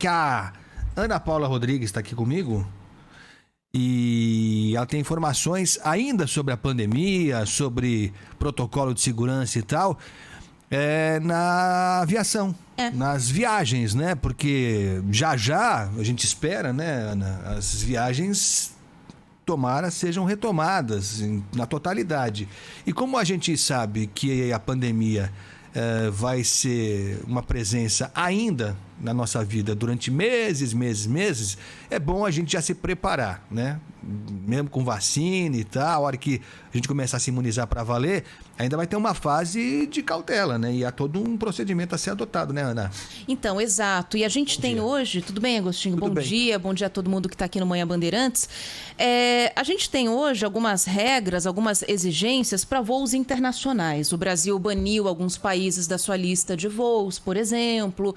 que a Ana Paula Rodrigues está aqui comigo e ela tem informações ainda sobre a pandemia, sobre protocolo de segurança e tal, na aviação, nas viagens, né? Porque já a gente espera, né, Ana, as viagens tomara sejam retomadas na totalidade. E como a gente sabe que a pandemia vai ser uma presença ainda na nossa vida durante meses, é bom a gente já se preparar, né? Mesmo com vacina e tal, a hora que a gente começar a se imunizar para valer, ainda vai ter uma fase de cautela, né? E há todo um procedimento a ser adotado, né, Ana? Então, exato. E a gente tem hoje... Tudo bem, Agostinho? Bom dia a todo mundo que está aqui no Manhã Bandeirantes. A gente tem hoje algumas regras, algumas exigências para voos internacionais. O Brasil baniu alguns países da sua lista de voos, por exemplo.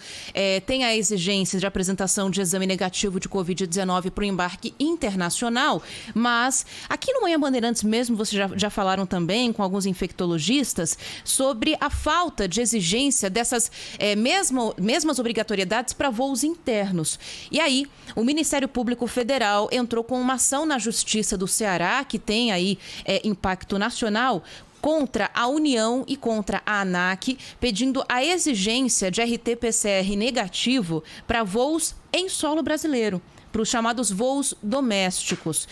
Tem a exigência de apresentação de exame negativo de Covid-19 para o embarque internacional, mas aqui no Manhã Bandeirantes mesmo, vocês já falaram também com alguns infectologistas sobre a falta de exigência dessas mesmas obrigatoriedades para voos internos. E aí, o Ministério Público Federal entrou com uma ação na Justiça do Ceará, que tem aí impacto nacional, contra a União e contra a ANAC, pedindo a exigência de RT-PCR negativo para voos em solo brasileiro, para os chamados voos domésticos.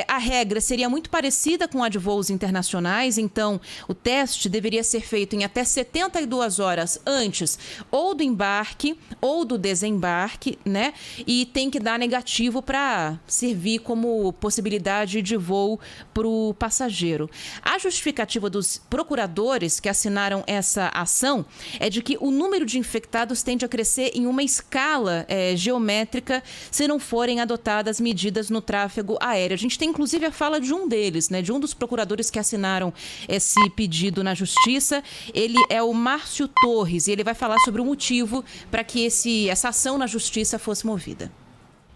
A regra seria muito parecida com a de voos internacionais, então o teste deveria ser feito em até 72 horas antes ou do embarque ou do desembarque, né? E tem que dar negativo para servir como possibilidade de voo para o passageiro. A justificativa dos procuradores que assinaram essa ação é de que o número de infectados tende a crescer em uma escala geométrica se não forem adotadas medidas no tráfego aéreo. A gente tem inclusive a fala de um deles, né, de um dos procuradores que assinaram esse pedido na Justiça. Ele é o Márcio Torres e ele vai falar sobre o motivo para que essa ação na Justiça fosse movida.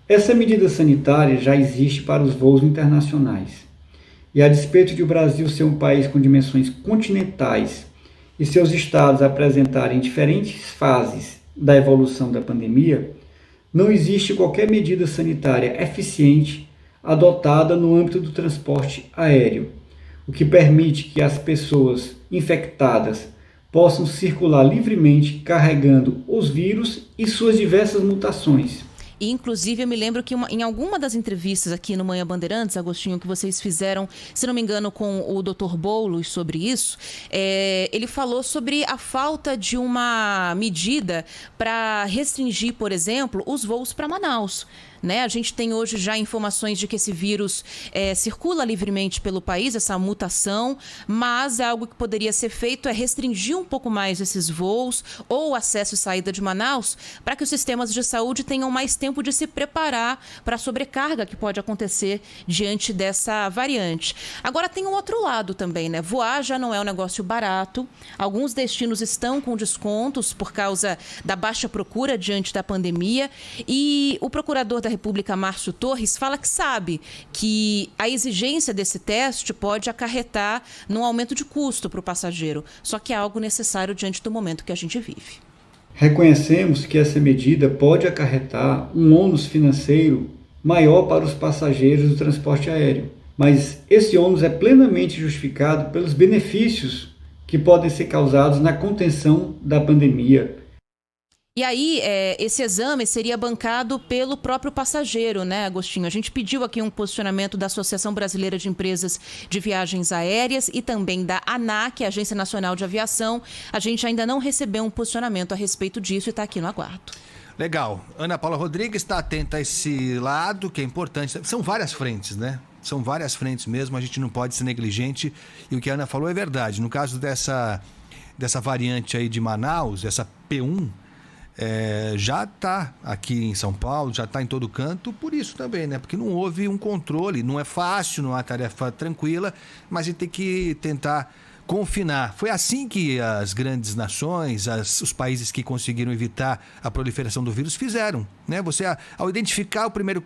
Essa medida sanitária já existe para os voos internacionais. E a despeito de o Brasil ser um país com dimensões continentais e seus estados apresentarem diferentes fases da evolução da pandemia, não existe qualquer medida sanitária eficiente adotada no âmbito do transporte aéreo, o que permite que as pessoas infectadas possam circular livremente carregando os vírus e suas diversas mutações. E, inclusive, eu me lembro que em alguma das entrevistas aqui no Manhã Bandeirantes, Agostinho, que vocês fizeram, se não me engano, com o Dr. Boulos sobre isso, ele falou sobre a falta de uma medida para restringir, por exemplo, os voos para Manaus. Né? A gente tem hoje já informações de que esse vírus circula livremente pelo país, essa mutação, mas algo que poderia ser feito é restringir um pouco mais esses voos ou acesso e saída de Manaus para que os sistemas de saúde tenham mais tempo de se preparar para a sobrecarga que pode acontecer diante dessa variante. Agora tem um outro lado também, né? Voar já não é um negócio barato, alguns destinos estão com descontos por causa da baixa procura diante da pandemia e o procurador da República, Márcio Torres, fala que sabe que a exigência desse teste pode acarretar num aumento de custo para o passageiro, só que é algo necessário diante do momento que a gente vive. Reconhecemos que essa medida pode acarretar um ônus financeiro maior para os passageiros do transporte aéreo, mas esse ônus é plenamente justificado pelos benefícios que podem ser causados na contenção da pandemia. E aí, esse exame seria bancado pelo próprio passageiro, né, Agostinho? A gente pediu aqui um posicionamento da Associação Brasileira de Empresas de Viagens Aéreas e também da ANAC, a Agência Nacional de Aviação. A gente ainda não recebeu um posicionamento a respeito disso e está aqui no aguardo. Legal. Ana Paula Rodrigues está atenta a esse lado, que é importante. São várias frentes, né? São várias frentes mesmo, a gente não pode ser negligente. E o que a Ana falou é verdade. No caso dessa variante aí de Manaus, essa P1, já está aqui em São Paulo, já está em todo canto, por isso também, né? Porque não houve um controle, não é fácil, não é uma tarefa tranquila, mas a gente tem que tentar confinar. Foi assim que as grandes nações, os países que conseguiram evitar a proliferação do vírus fizeram, né? Você, ao identificar o primeiro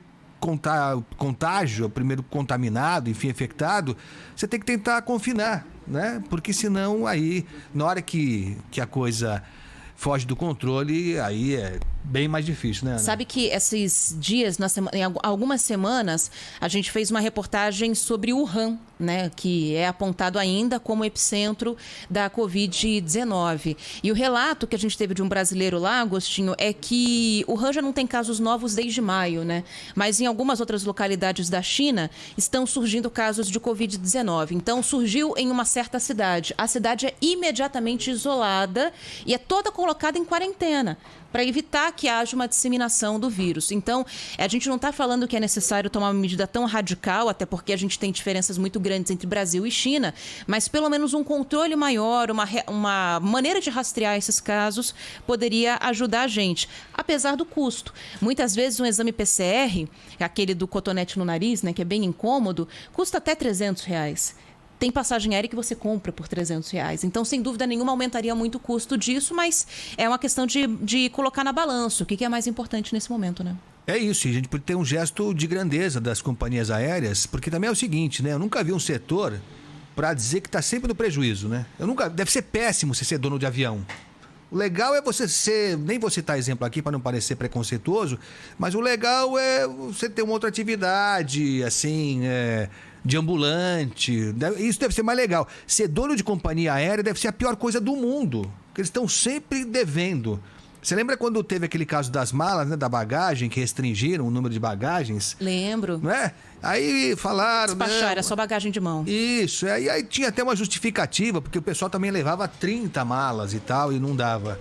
contágio, o primeiro contaminado, enfim, infectado, você tem que tentar confinar, né? Porque senão aí, na hora que a coisa foge do controle, aí bem mais difícil, né, Ana? Sabe que esses dias, em algumas semanas, a gente fez uma reportagem sobre Wuhan, né, que é apontado ainda como epicentro da Covid-19. E o relato que a gente teve de um brasileiro lá, Agostinho, é que Wuhan já não tem casos novos desde maio, né? Mas em algumas outras localidades da China estão surgindo casos de Covid-19. Então, surgiu em uma certa cidade. A cidade é imediatamente isolada e é toda colocada em quarentena, para evitar que haja uma disseminação do vírus. Então, a gente não está falando que é necessário tomar uma medida tão radical, até porque a gente tem diferenças muito grandes entre Brasil e China, mas pelo menos um controle maior, uma maneira de rastrear esses casos poderia ajudar a gente, apesar do custo. Muitas vezes um exame PCR, aquele do cotonete no nariz, né, que é bem incômodo, custa até R$300. Tem passagem aérea que você compra por R$300. Então, sem dúvida nenhuma, aumentaria muito o custo disso, mas é uma questão de colocar na balança o que é mais importante nesse momento, né? É isso, e a gente pode ter um gesto de grandeza das companhias aéreas, porque também é o seguinte, né? Eu nunca vi um setor para dizer que está sempre no prejuízo, né? Deve ser péssimo você ser dono de avião. O legal é você ser, nem vou citar exemplo aqui para não parecer preconceituoso, mas o legal é você ter uma outra atividade, assim, de ambulante. Isso deve ser mais legal. Ser dono de companhia aérea deve ser a pior coisa do mundo, porque eles estão sempre devendo. Você lembra quando teve aquele caso das malas, né, da bagagem, que restringiram o número de bagagens? Lembro. Não é? Aí falaram... Despachar, era só bagagem de mão. Isso, aí tinha até uma justificativa, porque o pessoal também levava 30 malas e tal, e não dava.